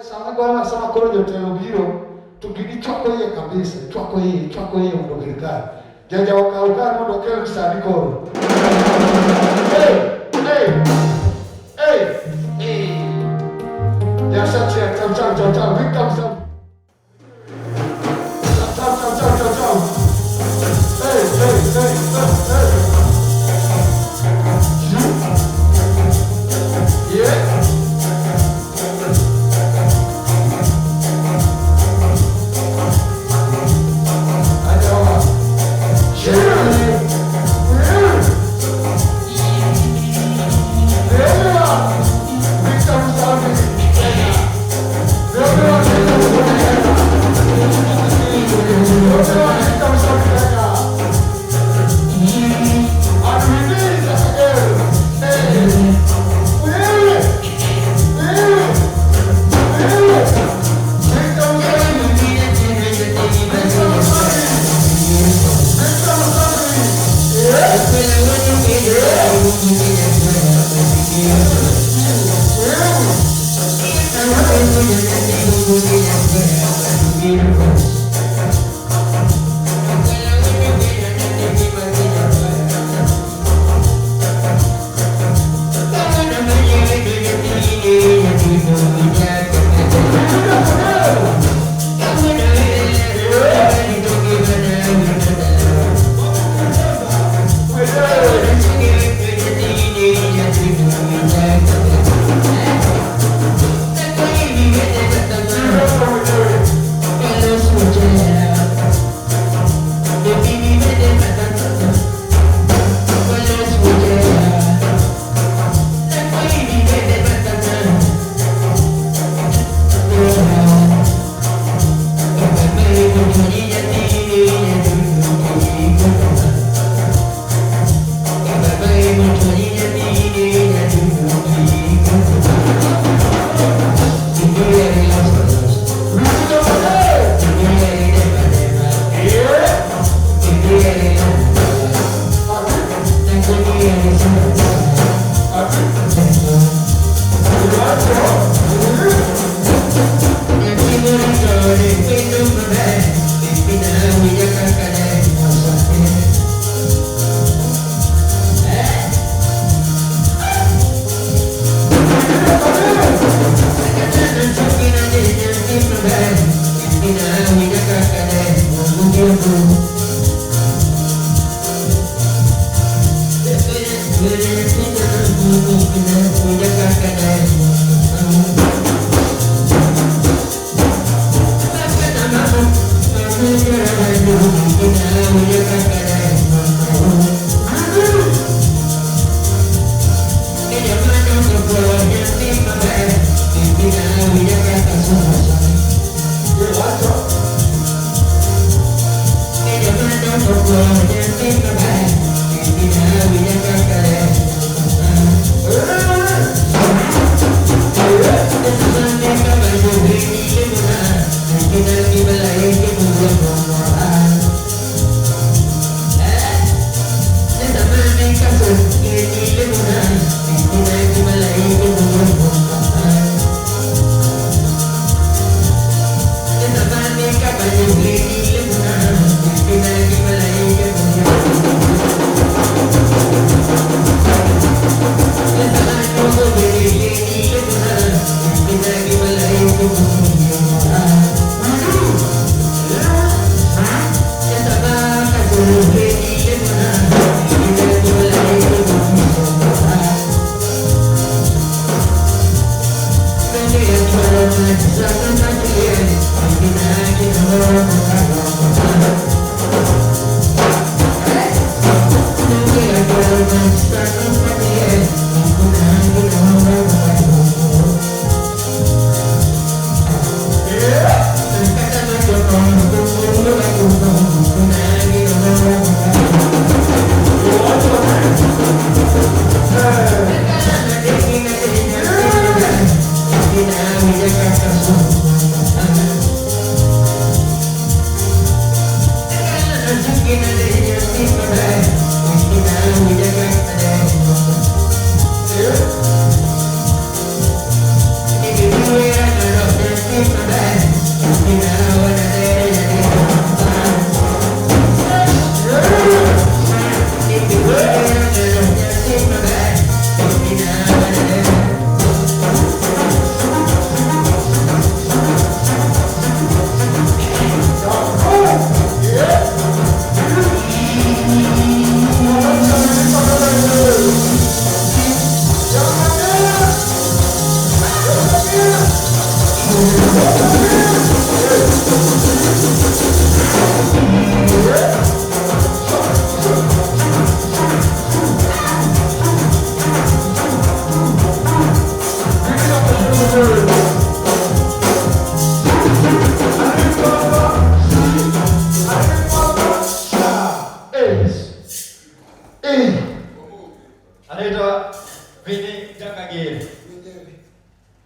Sama sama koro jote lobiro tugidi chwako ye kabisa chwako ye mdogerikani jaja wakaukani mdokelo msani koro hey yasha chia chao Victor msam chao hey yeah.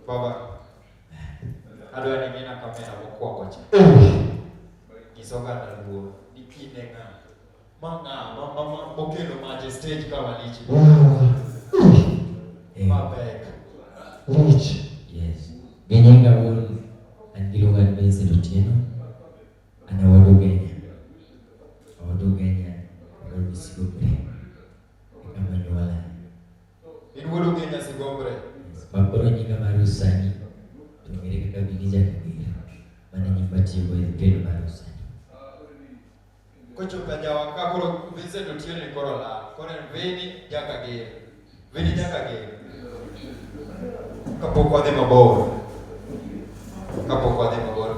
Baba. Adwa ni mina kamera mokwongo cha. Kisoga na luo. Dikine nga. Mama mokelo maje stage kama lichi. Baba. Rich. Yes. Genyenga won andilugan base lutino. Ana wadugenya. Wadugenya. Wadugenya. Kama nyuala. Wadugenya sigombre. Bakoro nyinga marusani. Tumiri kakabili Jakager. Mana nyimbachi boy pelo marusani. Kocho kajawa kakoro base lutino ni korola. Koren Vinny Jakager. Vinny Jakager. Kapokwa de mabor.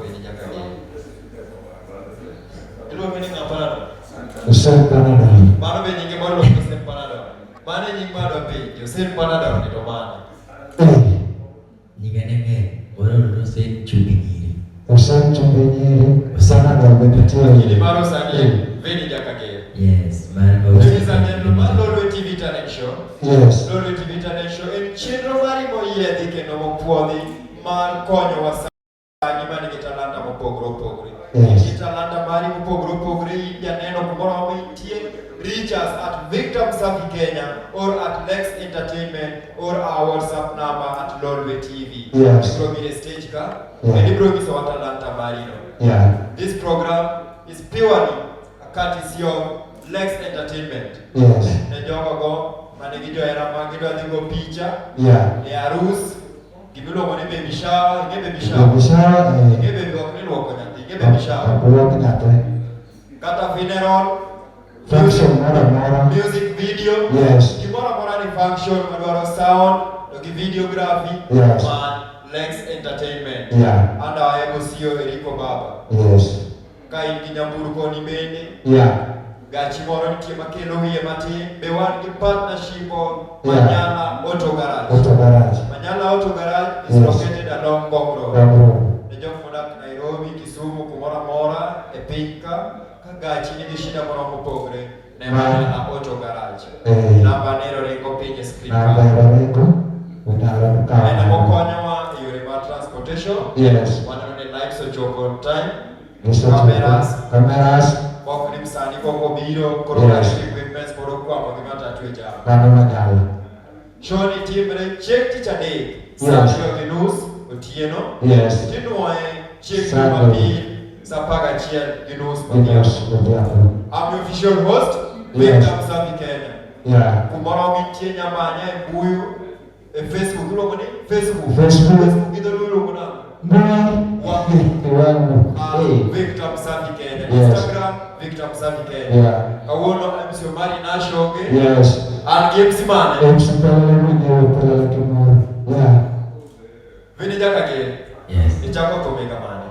Vinny Jakager. Ilo Vinny ngaparado. Usen panado. Mano be nyinge moro usen panado. Mane nying mado be usen panado ni to mane. Nyinge oro usen chubinyiri. Usen chubinyiri. Usana do bebetia. Ni maro sani Vinny Jakager. Yes, man. Ladies and gentlemen, Lolwe Tv talent show. Yes. Lolwe Tv talent show en chenro mari moyiedhi kendo mopuodhi mar konyo wasani mani gi talanta mopogore opogore. Talanta mari mopogore opogore janeno kumoro mitie reach us at Victor Msafi Kenya or at Lex Entertainment or our WhatsApp number at Lolwe TV. Yes. Promire stage ka. Many promise wa talanta mari no. Yeah. This program is purely a courtesy of Lex Entertainment. Yes. Ne jogo mane gijohera magidwa dhigo picha. Yeah. E arus gibilo mone baby shower, baby shower. Baby shower. Baby luoko nyathi, baby shower. Luoko nyathi. Kata funeral. Function mora. Music video. Yes. Kimora ni function madwaro sound, dogi videography. Yes. Man Lex Entertainment. Yeah. Anda ayego CEO Eriko Baba. Yes. Ka ingi nyamburko ni bende. Yeah. Gachi moro nitie makelo wiye matin. Be wan gi partnership on Manyala Auto Garage. Auto Garage. Manyala Auto Garage is located along Ngong Road. Ne jok modak Nairobi, Kisumu, kumora mora, e pinka. Ka gachi nigi shida moro mopogre. Ne Manyala Auto Garage. Namba nero ringo pinye screen. Namba ringo. Ene mokonyowa e yore mar transportation. Yes. Waneno ni lights ochopo on time. Cameras. Bok ni msani koko biro. Koro gachi equipments koro kwamo gi matatu e jam. Nano Manyala. Show ni timre check ticha day. Yes. Sacho Genus otieno. Yes. Tinuoe check mapil. Sapaga chiel Genus mapil. I'm your official host. Victor Msafi Kenya. Yeah. Kumoro mitie nyamanya e buyu. E Facebook ulo mani? Facebook ito lulo kuna. Victor Msafi Kenya. Instagram Victor Msafi Kenya. Yeah. Kawono MC Omari Nashoge. Yes. And Games Man. Yeah. Vinny Jakager. Yes. Ichako tomega mane.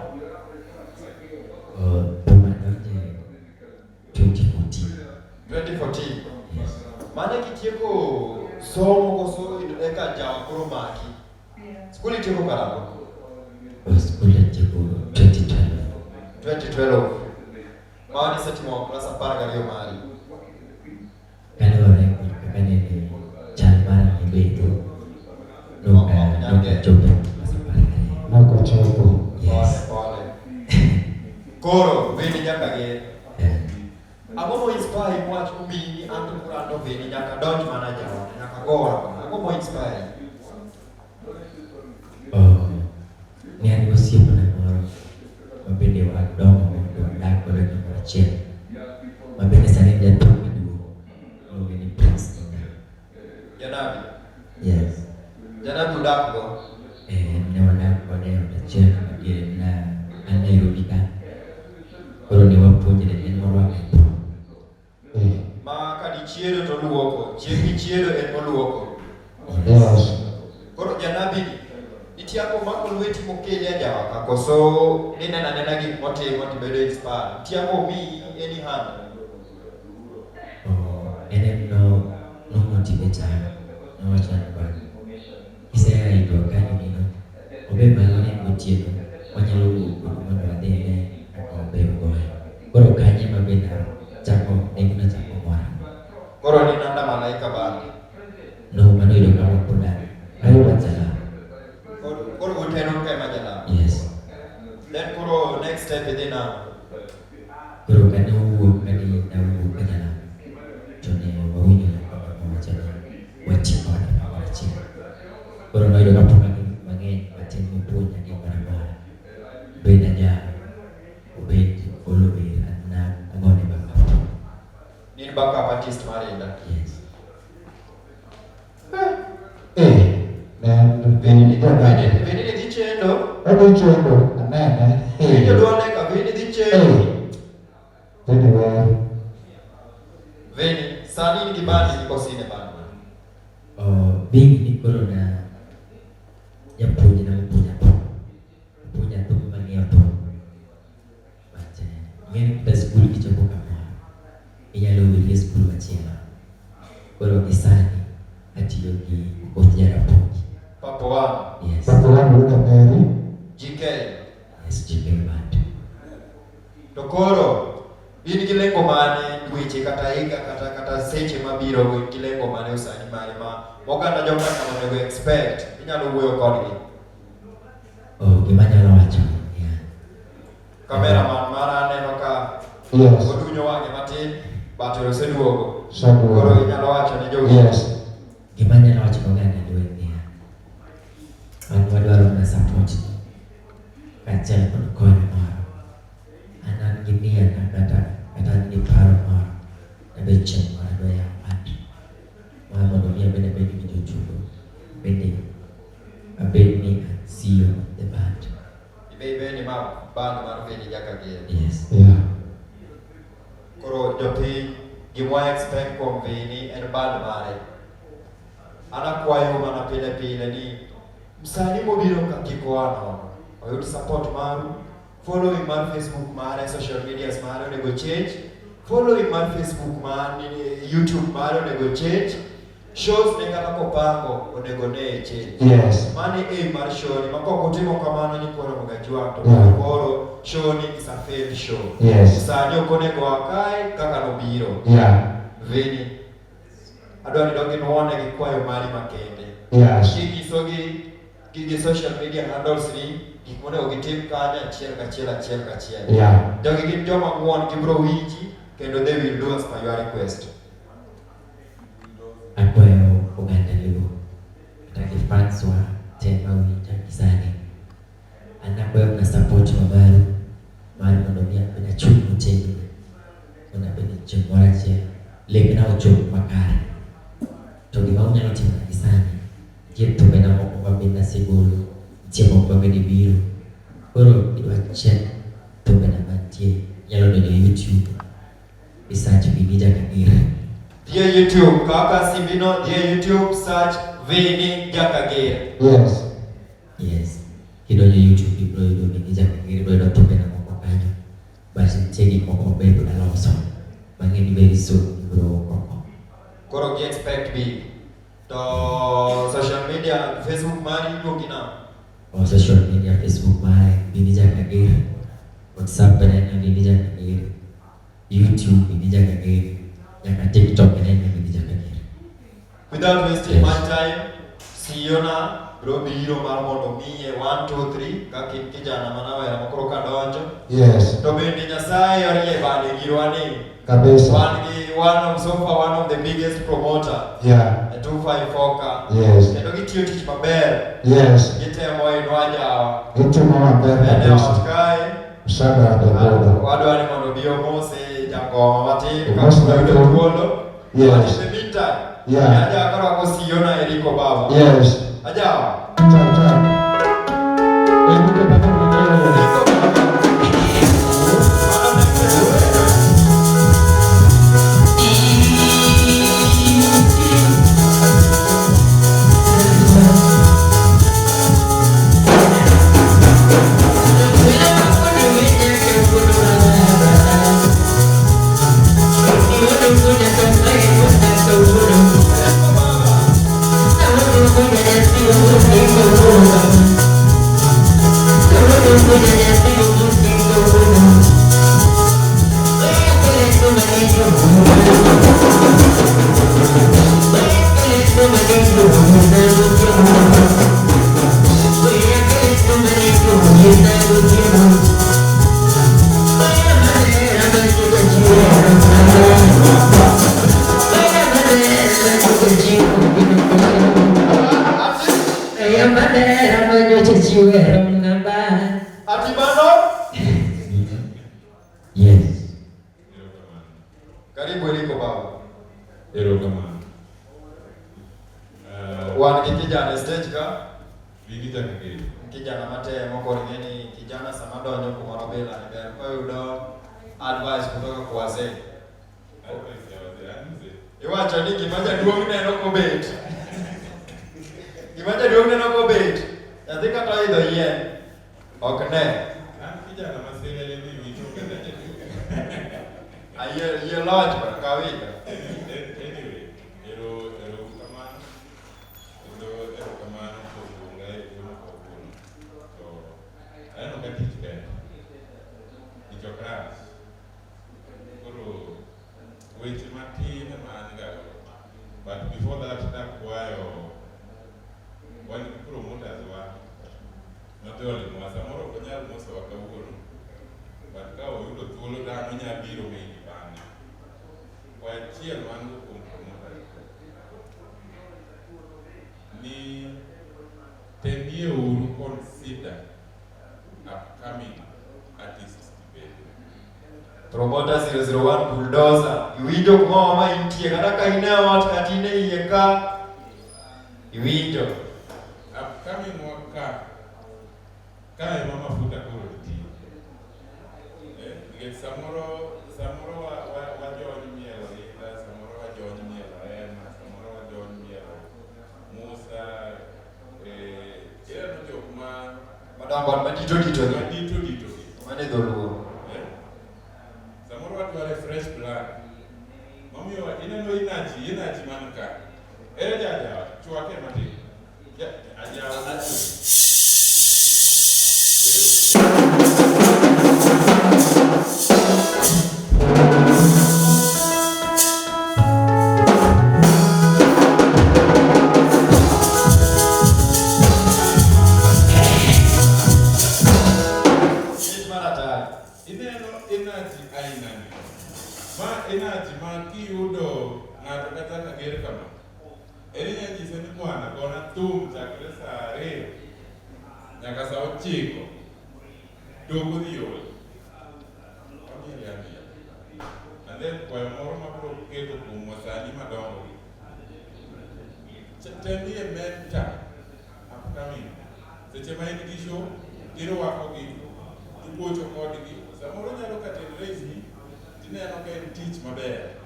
2014. Yes. Mane kitieko somo koso eka jawa koro maki. Skuli tieko karabo. Skuli tieko 2012. Mani setimo klasa 12 mari. Kalore kakane chalmar ni beto. Nunca chope. Nunca chope. Yes. Pole. Koro Vinny Jakager. Ako mo inspire mwach umini anto kurando Vinny nyaka donj mana jawa nyaka gowa. Ako mo inspire. Ni ani osiep na moro. Mabende wa dongo dak kod achiel. Mabende sani jatuo miduogo. Luonge ni Prince. Janabi. Yes. Janabi udak go. Ne wadak kode achiel adier na an Nairobi ka. Koro ne wapuonjre en morwake. Ma kadi chiero to luoko. Chiegi chiero en moluoko. Yes. Koro janabi itiako mako lweti mokeli ajawa ka koso nena gik motimo tibedo inspire. Itiako mi any hand. And no motivator. No chan ba. Isa ito kani nino. Obe malone motivo. Wanyalo wuko mondo adene akombe boy. Koro kanye mabenda chako nekuna chako mora. Koro ni nanda malaika bandi. No mano ilo kama kuna. Ayo bachala. step is now. Pero kan uwo kan ni na uwo kan na. Jone wawinyo na kwa mmoja wati kwa wachi. Pero na yoga paka mangen wati mpunya ni barabara. Beda ja ubedi Lolwe na ngone baba. Ni baka artist marenda. Yes. Man, Vinny Vinny di chendo. chendo, anene. Vinny duone ka Vinny di chendo. Anyway. Vinny, sani ni kibali iko sine bana. Vinny ni corona ya punya na punya tu mania tu. Baca, ini kita sepuluh dicoba kamu. Ia Lolwe dia sepuluh macam. Kalau kisah hati yogi kotiara punya. Papuan. Yes. Papuan udah Mary. GK. Yes, juga bad. Dokoro. Ini kilengo mane duiche kata seche mabiro kilengo mane usani mane ma moga na joka kama nego expect inyalo wuyo kodgi. Gimana lo wacho? Ya. Cameraman mara neno ka Yes. odunyo wange matin bato oseduogo. Saduogo. Koro inyalo wacho ne jogi. Yes. Gimana lo wacho kogana duwe ya. Wadwaro na support. Kacel kon kono maro. Anan gini anak kata ni paro maro. Nabe chen maro do ya pati. Mama do ya bene bene ni jojugo. Bene. Abeni CEO the band. Ibe ni ma band mar Vinny Jakager. Yes. Yeah. Koro jopi gimwa expect from Vinny and band mare. Ana kwayo mana pile ni msanii mobilo kakikoana. Oyud support maru. Following my Facebook man, social medias man, they go change. Following my Facebook man, YouTube man, they go change. Shows nengana kopango, they go change. Yes. Mani mar show ni makoko timo kamano ni kora mugajua to koro show ni is a failed show. Yes. Sanyo kone go akai kaka no biro. Yeah. Vinny. Adoni dogi no one gikwayo mari makende. Yes. Kigi social media handles ni ikone ogitim kanya achiel. Yeah. Jogi gin joma ngwon gibro winji kendo they will do as per your request. Akwayo oganda ligo. Taki fans wa tema winja kisani. Anakwayo na support mabaru. Mari mondomia kuna chumu teni. Kuna beni chumu warache. Lekina uchumu makari. Togi maunya no tema kisani. Jito bena moko babina sigulu. Jemo babini biru. Koro idwache. Tobe na mantie. Yalo dono YouTube. Research Vinny Jakager. Dear YouTube, kaka Simbino, dear YouTube, search Vinny Jakager. Yes. Yes. Kidogo YouTube ibro ido Vinny Jakager ibro ido tope na moko kanyo. Basi cheki moko bebu na loso. Mangeni very soon ibro moko. Koro gi expect big. To social media, Facebook mani yogina. O social media, Facebook mare Vinny Jakager. WhatsApp na Vinny Jakager. YouTube Vinny Jakager. Yaka TikTok na Vinny Jakager. Without wasting my time, siona bro biro mar mondo miye 1 2 3 kaki kijana manawera makoro kadonjo. Yes. To bende Nyasaye orie bade girwani. Kabisa. One of the biggest promoter. Yeah. 254ka. Yes. Kendo gitiyo tich maber. Yes. Gitemo inwaja. Itimo maber Ene kabisa. otkae. Ushaga boda. Wadwani mondo bio mose jangoma matin Mose kaka yudo matin. thuolo. Yes. But in the meantime, Yeah. aja akaro akosiona Eriko baba. Yes. Aja. Cha. Ebuke baba mwenyewe. Thank you. Oya madera manyo chichiwero namba. Atimano? Yes. Karibu iliko baba. Erokamano. Wan kijana stage ka? Kijana kile. Kijana matemo kwa ngeni kijana sama donjo kumoro bila ni ber kwa yudo advice kutoka kwa wazee. Advice ya wazee anze. Iwacho ni gimaja duong' neno kobet. Gimaja duong' neno kobet. Nyathi kata idho yien. Ok ne. An kijana masele ni wicho kada. Aye lodge kwa kawaida. Anyway, ero kamano. Ero kamano kwa bungai kwa kuno. So, ano kati chike. Icho class. Koro weche matin manga. But before that nakwayo one promoters wa notoli mwasa moro konyal moso wakawuono. But ka oyudo thuolo dhano nya biro meini bang'e. Kwa achiel wan go kuom promoters ni temie uru consider upcoming artists debate. Promoter 001 bulldozer. Iwinjo kuma ma intie kata ka ine ot kata ine iye ka. Iwinjo. Upcoming waka kae mama futa koro ti. Get samoro wa joni mielo ida, samoro wa joni mielo ema, samoro wa joni mielo Musa, no jokma Madam madito dito. Mane dholuo. Samoro wa tuare fresh blood. Mami wa ineno inachi manka. Ere jaja chuake mati. Aja. Inachi ma kiyudo ng'ato kata Jakager kama. Eri nyanyise ni bwana kona thum chakre saa 2 nyaka saa 9 dogo dhi yore. And then kwa moro mabro keto kuom wasani madongo. Temie mentor upcoming. Seche ma in gi show, irwako gi, ipuocho kodgi. Samoro nyalo kata raise ni tineno ka en tich maber.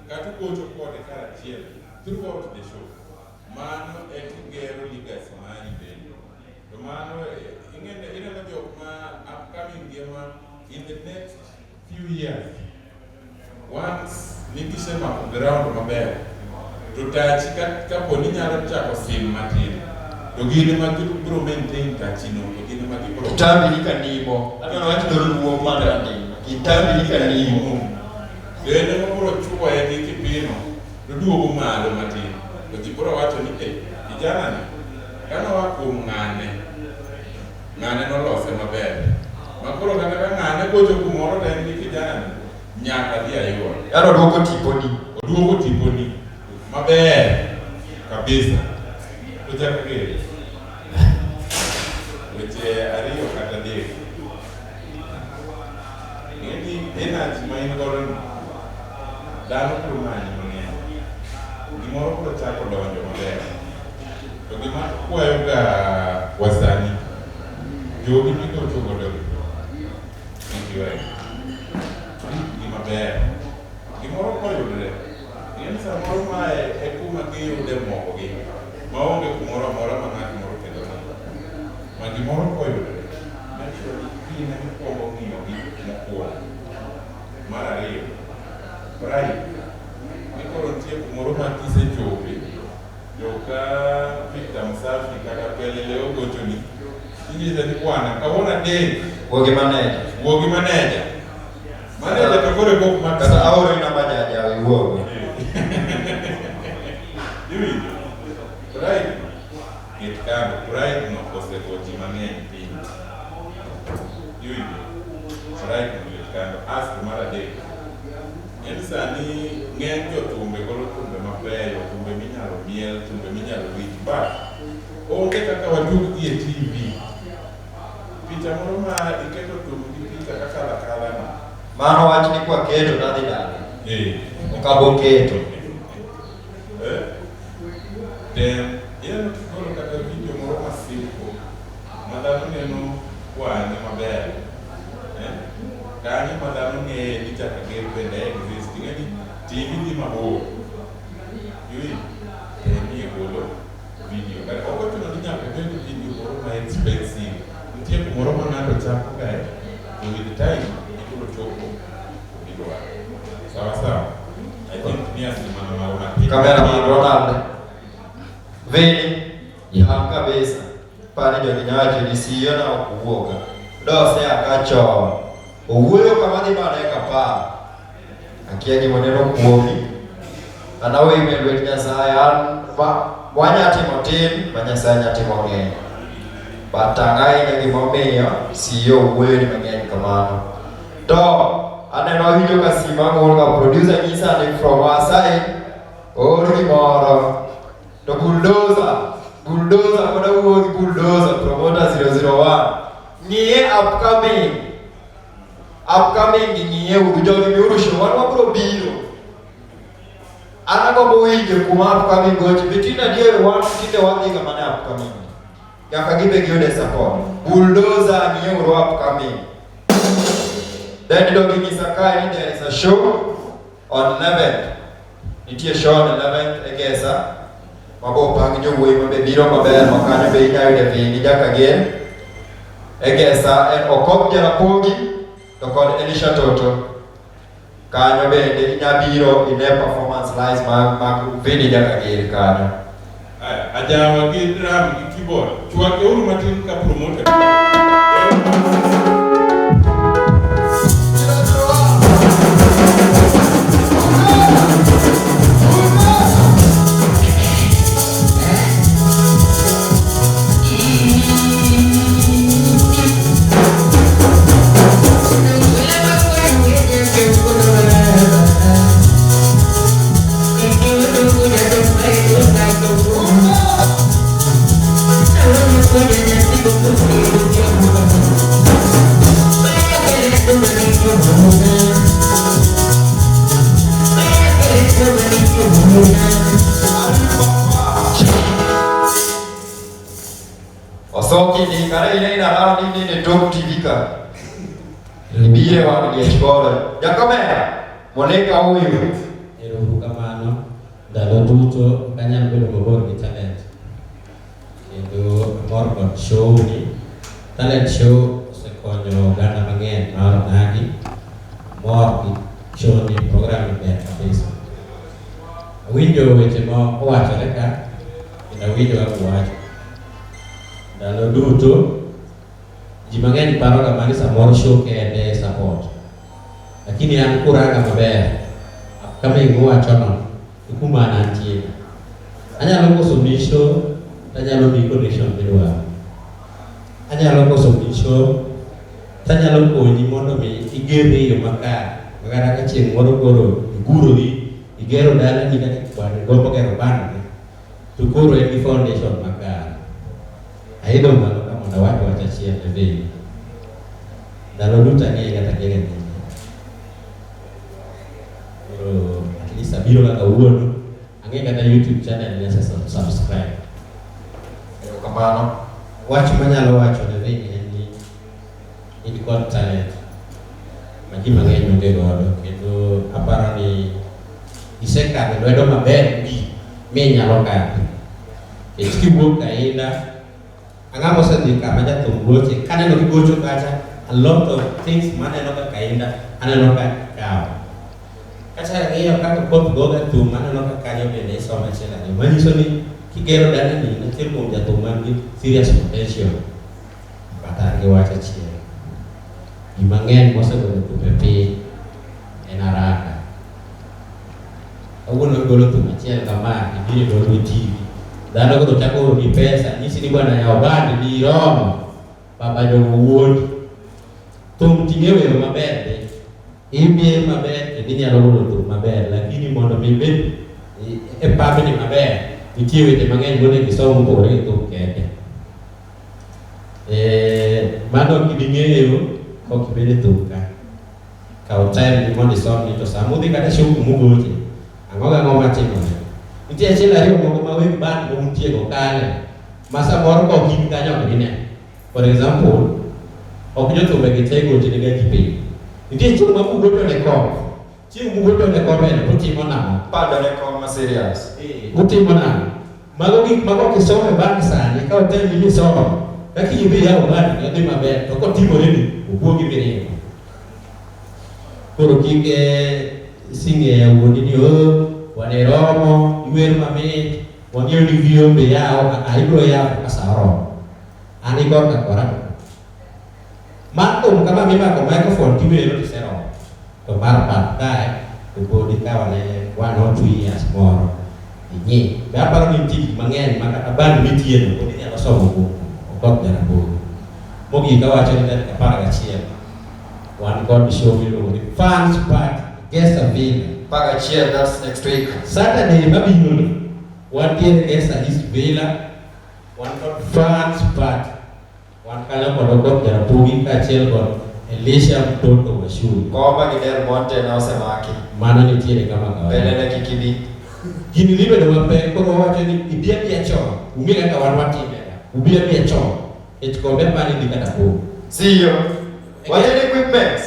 Kata ipuocho kode karachiel throughout the show. Mano e kigero legacy mari bende. To mano ineno jok ma upcoming gema in the next few years. Once nikisema ground maber, tutachi kaponi nyalo chako sim matin. To gine ma biro maintain tachino, to gine ma biro Kitambi nikanimo. Adona watu dholuo mara ndi. Kitambi nikanimo. Dene mabro chuoye gi kipino, to duogo malo matin. To jibro wacho ni kijana ni kana wa kuom ng'ane nolose maber. Makoro kata ng'ane gocho kumoro to en gi kijana ni nyaka dhi ayuor. Yaro duogo tiponi. Maber kabisa. To Jakager. Weche ariyo kata adek. Ng'eni energy ma in godo ni dhano biro manyi mang'eny. Gimoro biro chako donjo maber. To gima kwayo ga wasani jogi migocho godo nikiwae gima ber. Gimoro koyudre en samoro ma e kuma giyude moko gi maonge kumoro amora ma ng'at moro kendo ma gimoro koyudre naturally kine mokwongo ng'iyo gi mokwongo. Mar ariyo pride ni koro nitie kumoro ma kisechope joka Victor Msafi kata Pelele ogochoni inyise ni bwana kawuono adek Wogi manager. Manager to kore kok ma Kata aoro ina bajaja wiwogo. Iwinjo. Pride. Ket kando. Pride no osegochi mang'eny piny. Iwinjo. Pride no ket kando. Ask mar adek. En sani ng'eny jothumbe koro thumbe mabeyo, thumbe minyalo miel, thumbe minyalo wich, but onge kaka watug gi e TV. Picha moro ma iketo tum gi picha kaka lakala na. Mano wach ni kwa keto na dhi dala. Okabo keto. Then, yeno kikolo kata video moro ma simple. Madhano neno wang'e maber. Kanyo madhano ng'e ni Jakager bende exist. Ng'eni TV di mabor. Yui, ni golo video. Kata oko chuno ni nyaka bed video moro ma expensive. Nitie kumoro ma ng'ato chako kae. With time, ibiro chopo video wake. Sawa sawa. I think ni asimama maro na Cameraman Ronald. Vinny, kabisa. Pani jo kinyacho ni siyo na ukuwoga. Dose akacho. Uwuyo kama di bane kapa. Akia ni monero kuomi. Anawe imelwet Nyasaye an wanya timo tin, Nyasaye nya timo ng'eny. Batangai nya gimomiyo siyo uwuyo ni mang'eny kamano. To aneno video kasima ng'olga producer nyisa ni from our side. Ori moro. To bulldozer koda wuogi bulldozer promoter 001 niye upcoming niye ujogi miuru showan wabro biro anago boinje kuma upcoming gochi bitina dier wan kinde wadhi kama ne upcoming yaka gibe giode support bulldozer niye uru upcoming then dogi misakai there is a show on 11th nitie show on 11th egesa mabo pang nyuwe mabe biro maber makanyo be inyayude Vinny Jakager egesa en okop jarapogi to kod Elisha Toto kanyo bende inyabiro ine performance live mag Vinny Jakager kanyo ajawa gi drum gi keyboard chwake uru matin ka promoter Osoki ni kare ile inalala nini ni Top TV ka ibire wanu ni echikore Jakager moneka huyu erokamano ndalo duto kanyalo bedo mabor gi talent kendo mor kod show ni talent show osekonyo oganda mang'eny mar nagi mor gi show ni program ber kabisa awinjo weche ma owachore ka kendo awinjo kaka wacho ndalo duto ji mang'eny paro ga mani samoro show kende support lakini an kuraga maber kama ing'wacho no kuma nantie anyalo koso misho anyalo bi condition midwaro anyalo koso misho tanyalo konyi mondo mi igere yo makare magara ka chieng' moro koro igurori igero dala ni kata kwani gombo gero bando to koro en foundation makare aido malo kama na watu watachia pembeni ndalo duto ng'e kata kile ni at least abiro kaka uono ang'e kata YouTube channel ni subscribe kamano wach manyalo wacho ne Vinny en ni in kod talent ma ji mang'eny onge godo kendo aparo ni isekadho lwedo maber minyalo kadho kech kiwuok kainda ang'ama osedhi kama jathum goche kaneno kigocho kacha a lot of things maneno ka kainda aneno ka kawo kata ng'iyo kaka pop goga thum aneno ka kanyo bende isomo achiel ariyo manyiso ni kigero dala ni nitie kuom jathum man gi serious potential kata gi wacho achiel ji mang'eny mosegoyo thum e piny en araka kawuono igolo thum achiel kama ibiro Lolwe TV dhano koro chako oro ni pesa nyisi ni bwana ya obandi ni romo baba jogo wuod thum ting'e wero maber be imiye maber kendo inyalo golo thum maber lakini mondo mi bed e pabni maber nitie weche mang'eny monego isom mopogore gi thum kende Mano kibing'eyo kok ibede thuka. Kao time ni mondo isom ni to samudhi kata shuku mugoche. Ang'o gang'o matimore. Nitie achiel ariyo moko ma weg band mo untie go kale. Masa moro kok in kanyo ok gine. For example, ok jothumbe gi tego tinega gi piny. Nitie chieng' ma mugoto ne kom. Chieng' mugoto ne kom en utimo nang'o? Pado ne kom ma serious. Utimo nang'o? Mago gik mago kisomo e band sani ka otem ni isomo. Kaki idhi yawo band ni odhi maber to kotimore ni obuogi miringo. Koro kik singe wuodi ni wane romo, iwer mamit, wang'eyo ni viombe yawo, ibiro yawo kasaro. An igor ka kora. Man thum kama mimako microphone tiwero tisero. To mar pat kae, to pod ikawane 1 or 2 years moro. Inyi. Be aparo ni tich mang'eny ma kata band nitie no, pod inyalo somo kuom okot jaraboro. Mogik awacho ni tarik 11. Wan kod show miluongo ni Fans Party, Guest Villa. Pagachiel, that's next week. Saturday mabiro ni wantiere Guest East Villa. Wan kod Fans Party. Wan kanyo kod okot jarabugi kaachiel kod Elisha mtoto wa shule. Komba gi Del Monte na osemaki. Mano nitiere kama kawaida. Pelele kikibi. Gini libedo mapek koro wacho ni ibia chon. Ung'e kaka wan watime. Ubia chon. Kombe mani dhi kata po. Siyo. What are equipment?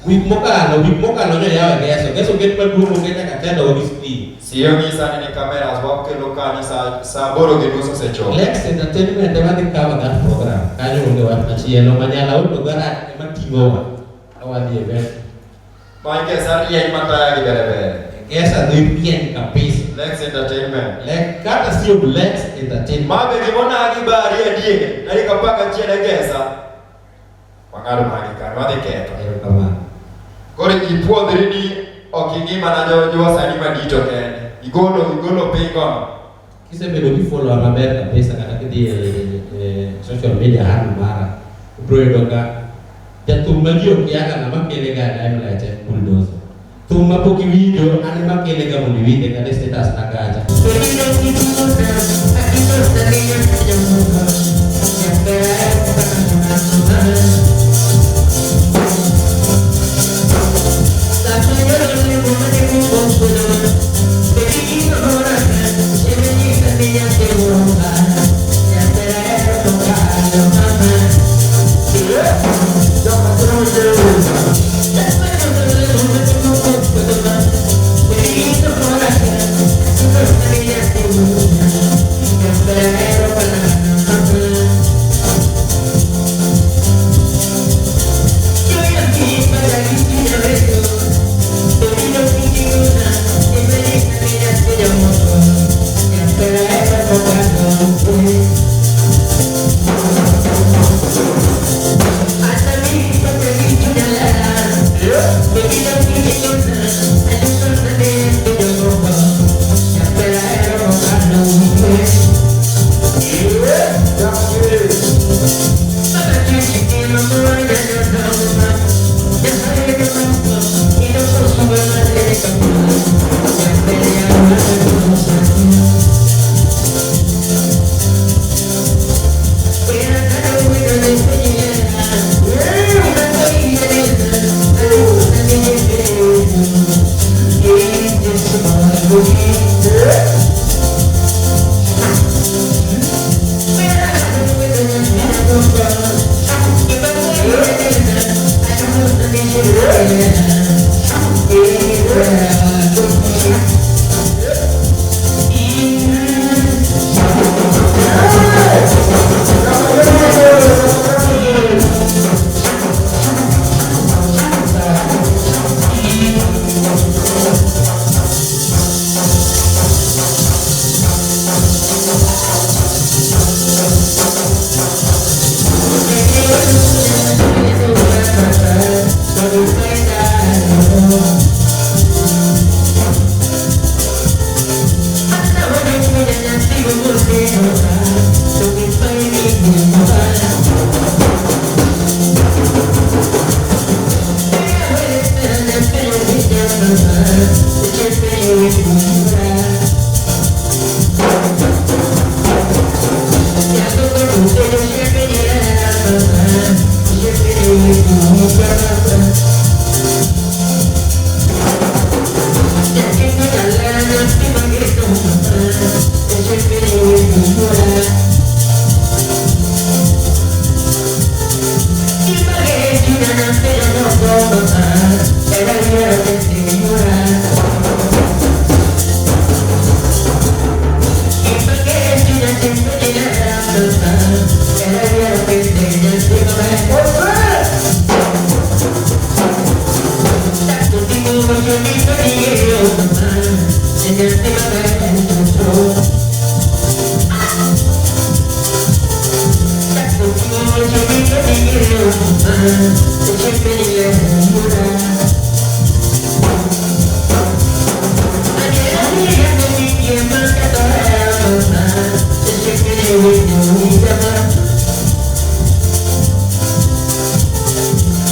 Wik mokalo nyo yawe geso get maduong' onge nyaka tendo gi screen. Siyo ng'isa ni cameras wakelo kanyo sa 8 gi nus osechopo. Lex Entertainment ema dhi kawo that program. Kanyo onge wach machielo manyala uto garage ema ting'owa. Awadhi event. Maike sa rieny mataya gi bere. Gesa dhi pien kabisa. Lex Entertainment. Kata siyo Lex Entertainment. Mabe gimona gi bari adienge. Nari kapaka chiele gesa. Wang'ado magi kan wadhi ketho. Erokamano. Koro ipuodhri ni ok ing'i mana jowasani madito kende. Igolo piny kono. Kisebedo kifollow maber kabisa kata kidhi social media handle mara. Ibro yudo ka jathum ma ji ok yaga ng'ama kele ga limelight bulldozer. Thum ma pok iwinjo an ema kele ga mondo iwinje kata status na gacha. Pero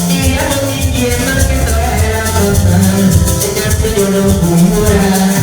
Ella no me quiere más que toda la mamá, ella se lloró muy llorar.